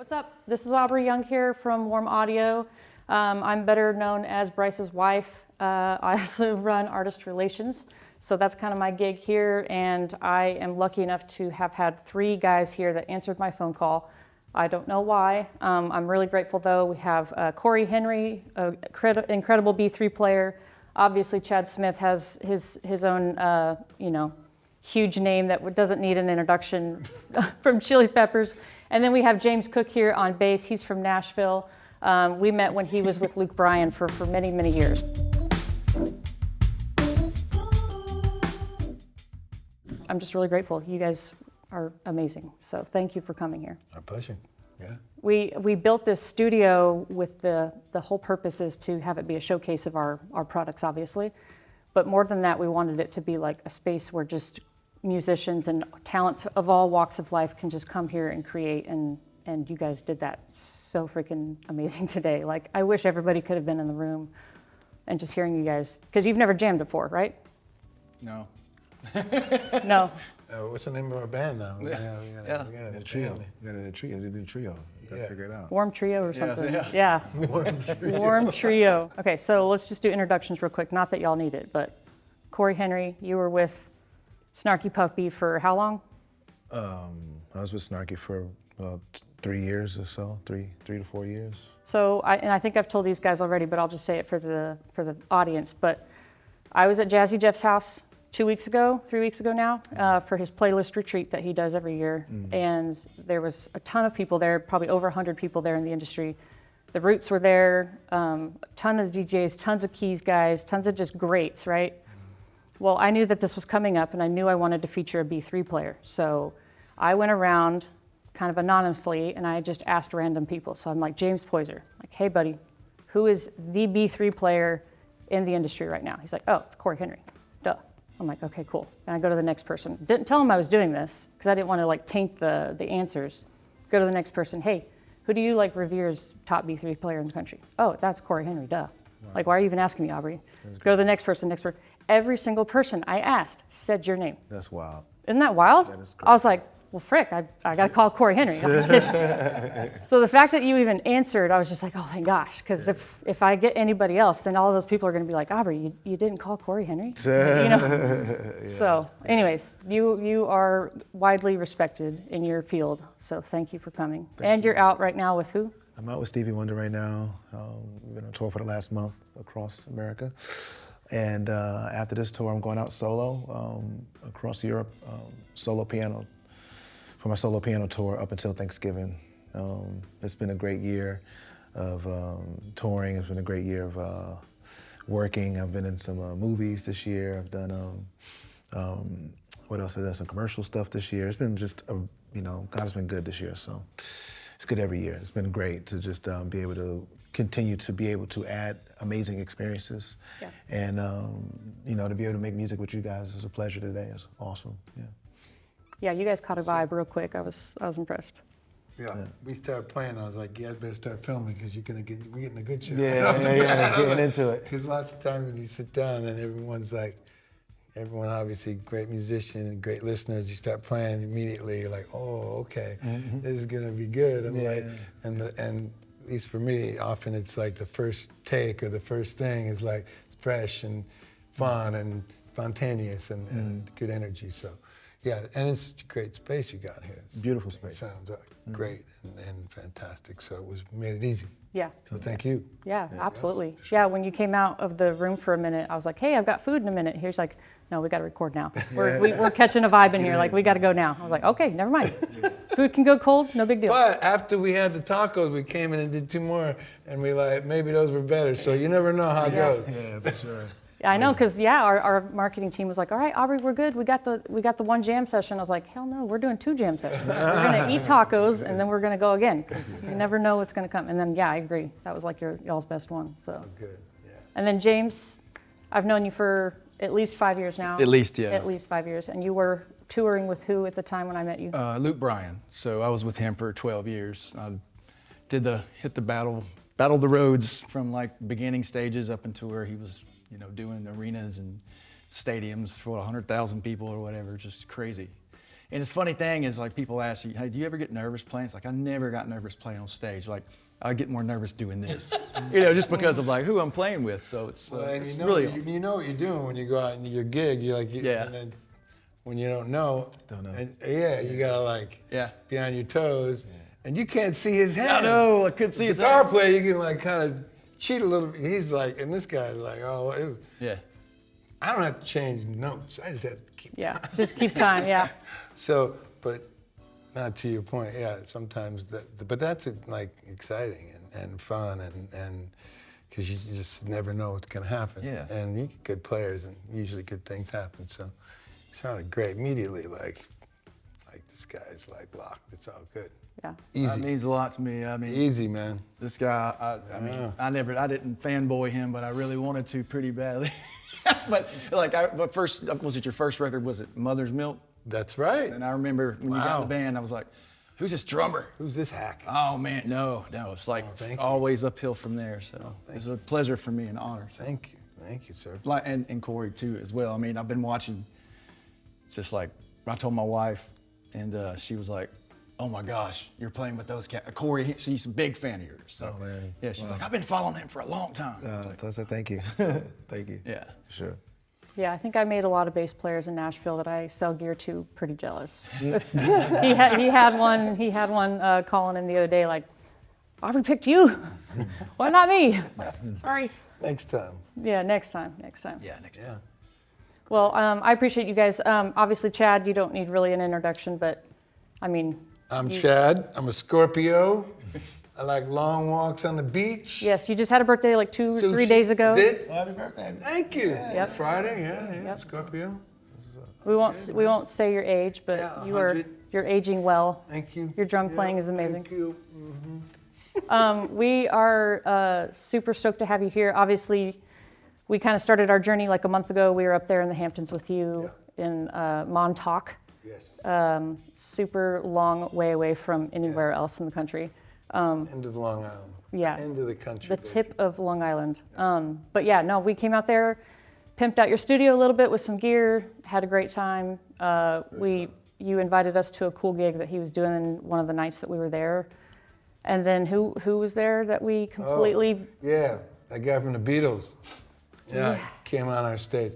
What's up? This is Aubrey Young here from Warm Audio. I'm better known as Bryce's wife. I also run artist relations, so that's kind of my gig here, and I am lucky enough to have had 3 guys here that answered my phone call. I don't know why. I'm really grateful though. We have Cory Henry, an incredible B3 player. Obviously Chad Smith has his own, huge name that doesn't need an introduction from Chili Peppers. And then we have James Cook here on bass. He's from Nashville. We met when he was with Bryan for many, many years. I'm just really grateful. You guys are amazing. So thank you for coming here. Our pleasure. Yeah. We built this studio with the whole purpose is to have it be a showcase of our products, obviously. But more than that, we wanted it to be like a space where just musicians and talents of all walks of life can just come here and create, and you guys did that so freaking amazing today. Like, I wish everybody could have been in the room and just hearing you guys, because you've never jammed before, right? No. No. What's the name of our band now? We got a trio. We got a trio. We did a trio. You gotta figure it out. Warm Trio or something. Yeah. Warm Trio. Okay, so let's just do introductions real quick. Not that y'all need it, but Cory Henry, you were with Snarky Puppy for how long? I was with Snarky for about 3 years or so, three to 4 years. So, I think I've told these guys already, but I'll just say it for the audience. But I was at Jazzy Jeff's house 3 weeks ago now, for his playlist retreat that he does every year. And there was a ton of people there, probably over 100 people there in the industry. The Roots were there, a ton of DJs, tons of keys guys, tons of just greats, right? Well, I knew that this was coming up, and I knew I wanted to feature a B3 player. So I went around kind of anonymously, and I just asked random people. So I'm like, James Poyser, like, hey buddy, who is the B3 player in the industry right now? He's like, oh, it's Cory Henry, duh. I'm like, okay, cool. And I go to the next person. Didn't tell him I was doing this, because I didn't want to like taint the answers. Go to the next person, hey, who do you like revere as top B3 player in the country? Oh, that's Cory Henry, duh. Wow. Like, why are you even asking me, Aubrey? Go to the next person, Every single person I asked said your name. That's wild. Isn't that wild? That is I was like, well, frick, I got to call Cory Henry. So the fact that you even answered, I was just like, oh my gosh, because if I get anybody else, then all of those people are going to be like, Aubrey, you didn't call Cory Henry? Yeah. So anyways, you are widely respected in your field, so thank you for coming. And you're out right now with who? I'm out with Stevie Wonder right now. We've been on tour for the last month across America. And after this tour, I'm going out solo across Europe, for my solo piano tour up until Thanksgiving. It's been a great year of touring. It's been a great year of working. I've been in some movies this year. I've done, what else? I've done some commercial stuff this year. It's been just, God has been good this year, so it's good every year. It's been great to just be able to continue to be able to add amazing experiences. Yeah. And, to be able to make music with you guys is a pleasure today. It's awesome, yeah. Yeah, you guys caught a vibe real quick. I was impressed. Yeah, we started playing. I was like, you guys better start filming because we're getting a good show. Yeah, it's getting into it. Because lots of times when you sit down and everyone obviously great musician and great listeners, you start playing immediately, you're like, oh, okay, this is gonna be good. And at least for me, often it's like the first take or the first thing is like fresh and fun and spontaneous and good energy. So, yeah, and it's a great space you got here. It's beautiful space. It sounds great and fantastic. So it made it easy. Yeah. So thank you. Yeah, absolutely. Sure. Yeah, when you came out of the room for a minute, I was like, hey, I've got food in a minute. He's like, no, we got to record now. We're catching a vibe in here. Like, we got to go now. I was like, okay, never mind. Food can go cold, no big deal. But after we had the tacos, we came in and did 2 more, and we like, maybe those were better. So you never know how it goes. Yeah, for sure. Yeah, I know, because our marketing team was like, all right, Aubrey, we're good. We got the 1 jam session. I was like, hell no, we're doing 2 jam sessions. We're gonna eat tacos and then we're gonna go again, because you never know what's gonna come. And then I agree. That was like y'all's best one. So. Good. Yeah. And then James, I've known you for at least 5 years now. At least, yeah. At least 5 years. And you were touring with who at the time when I met you? Bryan. So I was with him for 12 years. I did hit the battle the roads from like beginning stages up into where he was, doing arenas and stadiums for 100,000 people or whatever, just crazy. And it's funny thing is like people ask you, hey, do you ever get nervous playing? It's like, I never got nervous playing on stage. Like, I get more nervous doing this, just because of like who I'm playing with. So it's, it's really you know what you're doing when you go out and your gig. You're like, Yeah. And then when you don't know. And you gotta like be on your toes, and you can't see his hand. I know, I couldn't see his guitar hand. player, you can like kind of cheat a little bit. He's like, and this guy's like, oh, I don't have to change notes. I just have to keep time. Just keep time, yeah. So, but not to your point, sometimes but that's like exciting and fun and because you just never know what's gonna happen. Yeah. And you get good players and usually good things happen. So it sounded great immediately, like this guy's like locked. It's all good. Yeah. Easy. That means a lot to me. I mean, Easy, man. this guy, I mean, I didn't fanboy him, but I really wanted to pretty badly. But first, was it your first record? Was it Mother's Milk? That's right. And I remember when you got in the band, I was like, who's this drummer? Who's this hack? Oh man, no, it's like always uphill from there. So it's a pleasure for me and an honor. So. Thank you, sir. Like and Cory too as well. I mean, I've been watching. It's just like I told my wife, and she was like, "Oh my gosh, you're playing with those cats." Cory, she's a big fan of yours. So yeah, she's like, "I've been following him for a long time." I said, thank you, thank you. Yeah, sure. Yeah, I think I made a lot of bass players in Nashville that I sell gear to pretty jealous. he had one calling in the other day like, Aubrey picked you. Why not me? Sorry. Next time. Yeah, next time. yeah, next time. Well, I appreciate you guys. Obviously, Chad, you don't need really an introduction, but I mean. I'm Chad. I'm a Scorpio. I like long walks on the beach. Yes, you just had a birthday like 2 or 3 days ago. Did? Well, happy birthday. Thank you. Yep. Friday, Scorpio. We won't say your age, but Yeah, you're aging well. Thank you. Your drum playing is amazing. Thank you. We are super stoked to have you here. Obviously, we kind of started our journey like a month ago. We were up there in the Hamptons with you in Montauk. Yes. Super long way away from anywhere else in the country. End of Long Island. Yeah. End of the country. The tip of Long Island. But yeah, no, we came out there, pimped out your studio a little bit with some gear, had a great time. You invited us to a cool gig that he was doing one of the nights that we were there. And then who was there that we completely... Yeah, that guy from the Beatles. Yeah, came on our stage.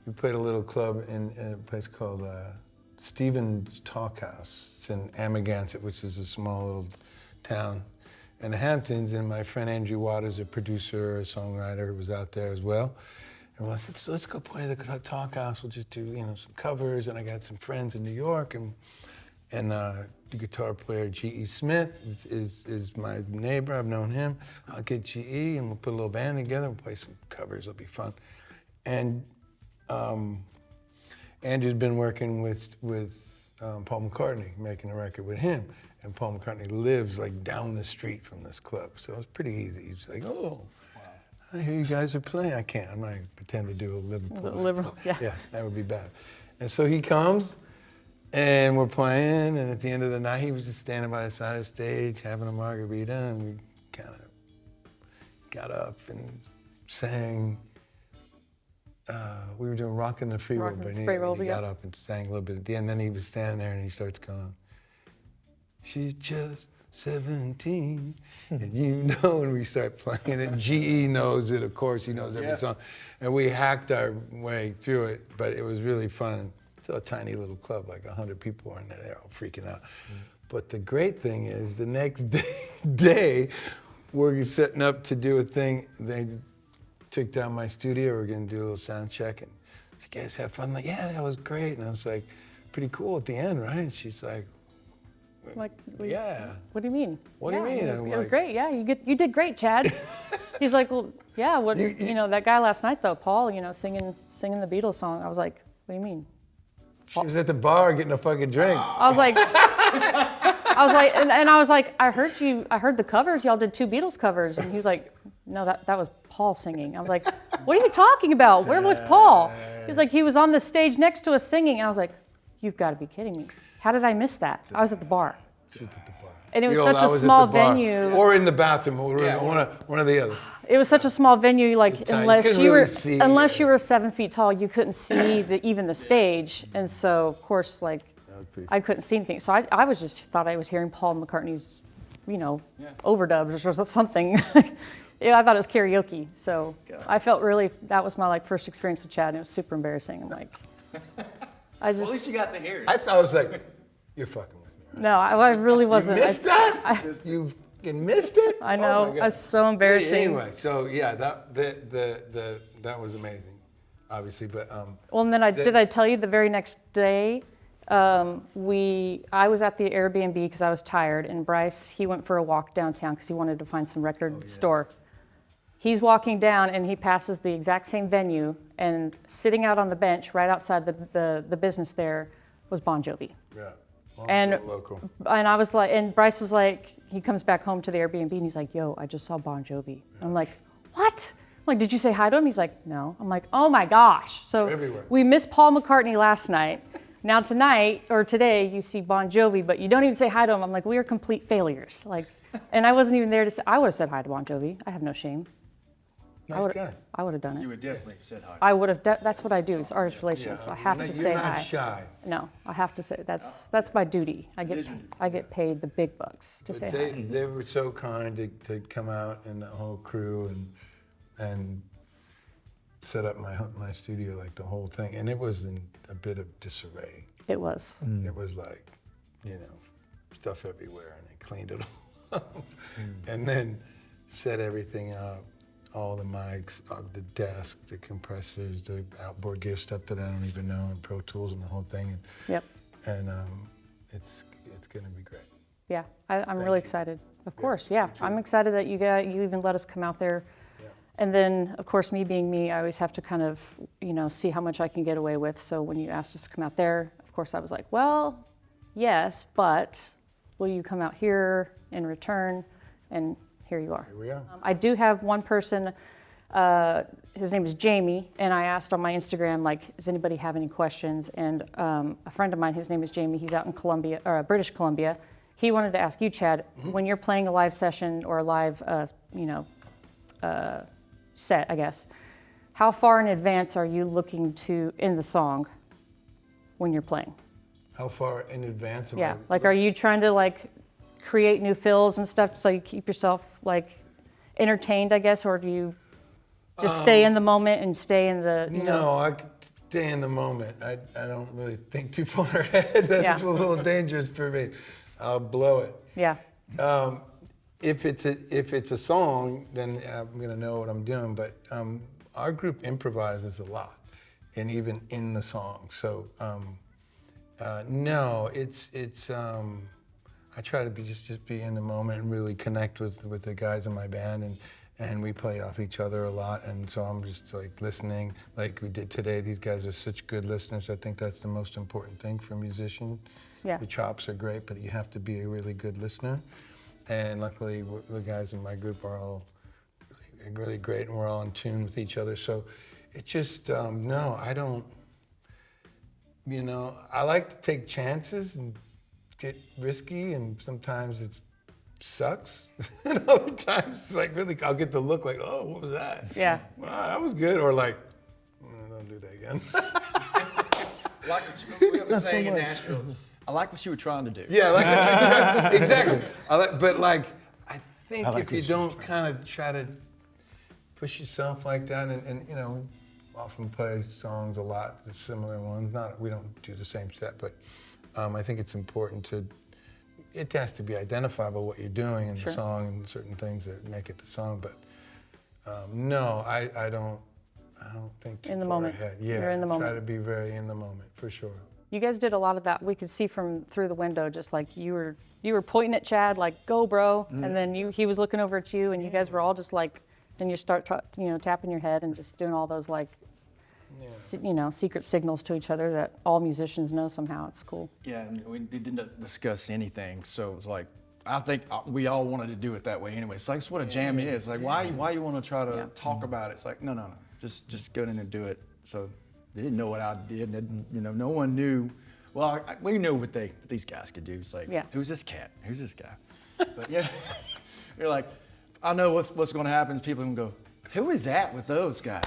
We played a little club in a place called Stevens Talk House. It's in Amagansett, which is a small little town in the Hamptons, and my friend Andrew Waters, a producer, a songwriter, was out there as well. And I said, let's go play the Talk House. We'll just do some covers, and I got some friends in New York, and the guitar player G.E. Smith is my neighbor. I've known him. I'll get G.E. and we'll put a little band together. We'll play some covers. It'll be fun. And Andrew's been working with Paul McCartney, making a record with him. And Paul McCartney lives like down the street from this club. So it was pretty easy. He's like, oh, I hear you guys are playing. I can't. I'm not going to pretend to do a Liverpool. Yeah, that would be bad. And so he comes, and we're playing, and at the end of the night, he was just standing by the side of the stage, having a margarita, and we kind of got up and sang. We were doing Rockin' the Free World, but he got up and sang a little bit at the end. Then he was standing there, and he starts going, she's just 17, and and we start playing it. G.E. knows it, of course, he knows every song. And we hacked our way through it, but it was really fun. It's a tiny little club, like 100 people were in there, they're all freaking out. But the great thing is, the next day, we're setting up to do a thing. They took down my studio, we're gonna do a little sound check, and you guys have fun? Like, yeah, that was great. And I was like, pretty cool at the end, right? And she's like, Like, yeah. What do you mean? What do you mean? It was great. Yeah, you did great, Chad. He's like, well, yeah. What that guy last night though, Paul, singing the Beatles song. I was like, what do you mean? She was at the bar getting a fucking drink. I was like, and I was like, I heard the covers. Y'all did 2 Beatles covers, and he was like, no, that was Paul singing. I was like, what are you talking about? Where was Paul? He's like, he was on the stage next to us singing, and I was like, you've got to be kidding me. How did I miss that? I was at the bar. And it was such a small venue. Or in the bathroom, or one or the other. It was such a small venue, like unless you were 7 feet tall, you couldn't see even the stage. And so, of course, like I couldn't see anything. So I was just thought I was hearing Paul McCartney's, overdubs or something. Yeah, I thought it was karaoke. So I felt that was my first experience with Chad, and it was super embarrassing. I'm like, At least you got to hear it. I thought it was like, you're fucking with me. Right? No, I really wasn't. You missed that? You missed it? I know. Oh my God. That's so embarrassing. Anyway, so yeah, that was amazing, obviously. But well, and then did I tell you the very next day? I was at the Airbnb because I was tired, and Bryce, he went for a walk downtown because he wanted to find some record store. He's walking down and he passes the exact same venue, and sitting out on the bench right outside the business there was Bon Jovi. Yeah. And local. And I was like, and Bryce was like, he comes back home to the Airbnb and he's like, yo, I just saw Bon Jovi. I'm like, what? I'm like, did you say hi to him? He's like, no. I'm like, oh my gosh. So everywhere. We missed Paul McCartney last night. Now tonight or today you see Bon Jovi, but you don't even say hi to him. I'm like, we are complete failures. And I wasn't even there to say, I would have said hi to Bon Jovi. I have no shame. Nice guy. I would have done it. You would definitely have said hi. I would have. That's what I do. It's artist relations. Yeah, I have to say you're hi. not shy. No, I have to say that's my duty. I get paid the big bucks to say hi. They were so kind to come out, and the whole crew and set up my studio, the whole thing, and it was in a bit of disarray. It was. It was stuff everywhere, and they cleaned it all up, and then set everything up. All the mics, the desk, the compressors, the outboard gear stuff that I don't even know, and Pro Tools and the whole thing. And, Yep. And it's going to be great. Yeah, I'm really excited. Of course, yeah. I'm excited that you even let us come out there. Yeah. And then, of course, me being me, I always have to kind of, see how much I can get away with. So when you asked us to come out there, of course, I was like, well, yes, but will you come out here in return? And here you are. Here we are. I do have one person, his name is Jamie, and I asked on my Instagram, does anybody have any questions? And a friend of mine, his name is Jamie, he's out in British Columbia. He wanted to ask you, Chad, when you're playing a live session or a live, set, I guess, how far in advance are you looking to in the song when you're playing? How far in advance am Yeah, I? are you trying to create new fills and stuff so you keep yourself entertained, I guess, or do you just stay in the moment and stay in the No, I could stay in the moment. I don't really think too far ahead. That's a little dangerous for me. I'll blow it. Yeah. If it's a song, then I'm gonna know what I'm doing. But our group improvises a lot, and even in the song. So no, it's. I try to just be in the moment and really connect with the guys in my band, and we play off each other a lot. And so I'm just listening, like we did today. These guys are such good listeners. I think that's the most important thing for a musician. Yeah. The chops are great, but you have to be a really good listener. And luckily, the guys in my group are all really great, and we're all in tune with each other. So it just, no, I don't, I like to take chances and get risky, and sometimes it sucks. And other times, it's really, I'll get the look oh, what was that? Yeah. Well, that was good. Or don't do that again. Like we were saying in Nashville, I like what you were trying to do. Yeah, exactly. But I think if you don't kind of try to push yourself like that, and often play songs a lot, the similar ones. We don't do the same set, but I think it's important it has to be identifiable what you're doing in the song and certain things that make it the song. But no, I don't think too in the far moment. ahead. Yeah, You're in the moment. Try to be very in the moment for sure. You guys did a lot of that. We could see through the window, just you were pointing at Chad, go, bro, and then he was looking over at you, and you guys were all just then you start tapping your head and just doing all those secret signals to each other that all musicians know somehow. It's cool. Yeah, and we didn't discuss anything, so it was I think we all wanted to do it that way anyway. It's what a jam is. Why you want to try to talk about it? It's no, just go in and do it. So they didn't know what I did, and no one knew. Well, we knew what these guys could do. It's who's this cat? Who's this guy? But yeah, you're I know what's going to happen is people are going to go, who is that with those guys?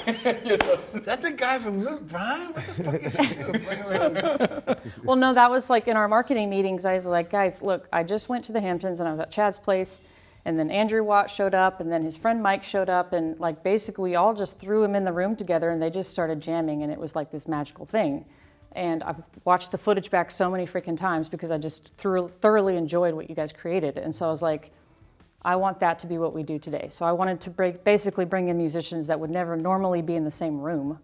Is that the guy from Luke Bryan? What the fuck is he doing playing with? Well, no, that was like in our marketing meetings. I was like, guys, look, I just went to the Hamptons and I was at Chad's place, and then Andrew Watt showed up, and then his friend Mike showed up, and like basically we all just threw him in the room together, and they just started jamming, and it was like this magical thing. And I've watched the footage back so many freaking times because I just thoroughly enjoyed what you guys created, and so I was like, I want that to be what we do today. So I wanted to basically bring in musicians that would never normally be in the same room,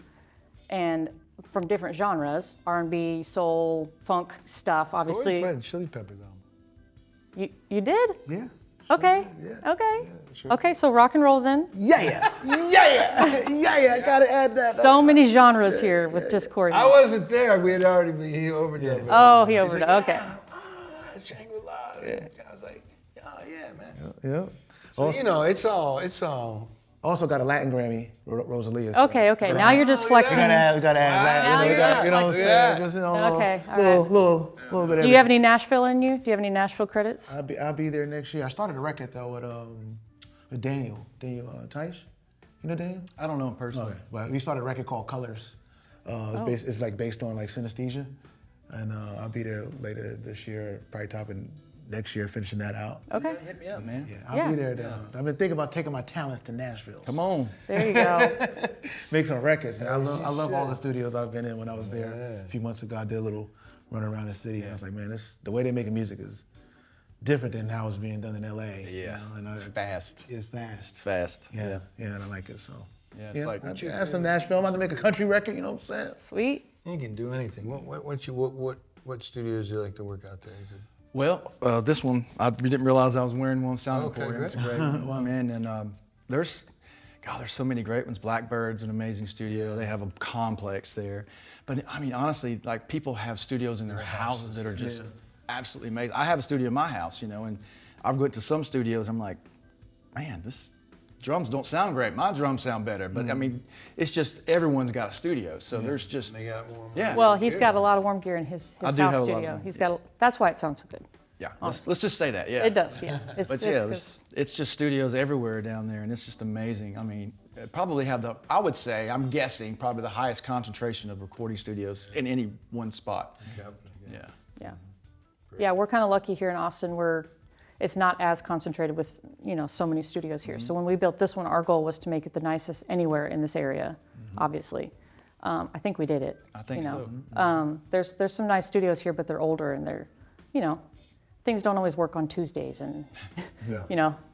and from different genres, R&B, soul, funk stuff, obviously. Corey played Chili Peppers album. You did? Yeah. Okay. Yeah. Okay. Yeah, sure. Okay, so rock and roll then. Yeah. I gotta add that. So many genres here with just Cory. I wasn't there. We had already been, he overdone. Oh, he overdid. Okay. Shangri-La. Yeah. I was like, oh yeah, man. Yeah. So, you know, it's all. Also got a Latin Grammy, Rosalia. so- Okay. Now you're just flexing. We gotta add Now Latin. you're just You know what I'm saying? Yeah. Just, you know, Okay, all right. little bit of Do you have any Nashville in you? Do you have any Nashville credits? I'll be there next year. I started a record though with Daniel Teich. You know Daniel? I don't know him personally. Well, we started a record called Colors. It's like based on like synesthesia, and I'll be there later this year, probably topping next year, finishing that out. Okay. Hit me up, man. Yeah, I'll Yeah. be there. I've been thinking about taking my talents to Nashville. Come on. There you go. Make some records. And I love all the studios I've been in. When I was there a few months ago, I did a little run around the city, and I was like, man, the way they're making music is different than how it's being done in LA. Yeah. You know? And It's fast. It's fast. It's fast. Yeah, and I like it. So Yeah, it's like I have some Nashville. I'm about to make a country record. You know what I'm saying? Sweet. You can do anything. What studios do you like to work out there? Is it? Well, this one, I didn't realize I was wearing one sounding Okay, for you. great. It's a great one, man. And there's so many great ones. Blackbird's an amazing studio. They have a complex there. But I mean, honestly, like people have studios in their houses that are just absolutely amazing. I have a studio in my house, you know, and I've went to some studios. I'm like, man, this drums don't sound great. My drums sound better. But I mean, it's just everyone's got a studio, so there's just They got one. yeah. Well, he's got a lot of warm gear in his I house do have a lot of studio. warm He's got. That's why it sounds so good. yeah. Let's just say that. Yeah. It does. Yeah. But yeah, it's just studios everywhere down there, and it's just amazing. I mean, probably have I would say, I'm guessing, probably the highest concentration of recording studios in any one spot. Yeah. Yeah. Yeah, we're kind of lucky here in Austin. It's not as concentrated with, so many studios here. So when we built this one, our goal was to make it the nicest anywhere in this area, obviously. I think we did it. I think so. There's some nice studios here, but they're older and they're, things don't always work on Tuesdays. And,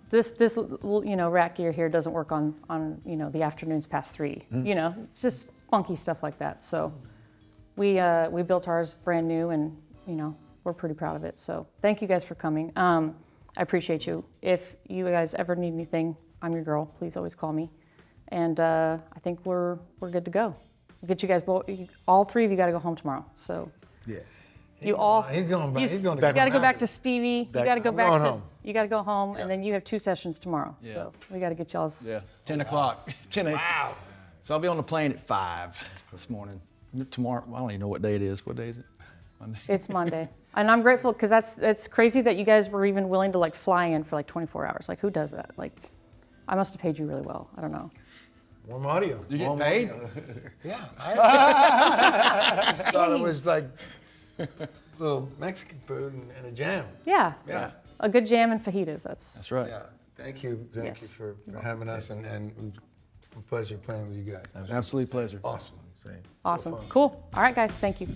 this rack gear here doesn't work on the afternoons past 3. It's just funky stuff like that. So we built ours brand new, and, we're pretty proud of it. So thank you guys for coming. I appreciate you. If you guys ever need anything, I'm your girl. Please always call me. And I think we're good to go. We'll get you guys both. All 3 of you got to go home tomorrow. So Yeah. He's going back. He's going you got to go back to Stevie. You got to go I'm back going to. home. You got to go home, and then you have 2 sessions tomorrow. Yeah. So we got to get y'all's. Yeah. 10 o'clock. 10 a.m. Wow. So I'll be on the plane at 5 this morning. Tomorrow, I don't even know what day it is. What day is it? Monday. It's Monday, and I'm grateful because it's crazy that you guys were even willing to fly in for 24 hours. Who does that? I must have paid you really well. I don't know. Warm audio. You get paid? Yeah. I just thought it was like little Mexican food and a jam. Yeah. Yeah. A good jam and fajitas. That's right. Yeah. Thank you. Thank you Yes. for having us, and it was a pleasure playing with you guys. Absolute pleasure. Awesome. Same. Awesome. fun. Cool. All right, guys. Thank you.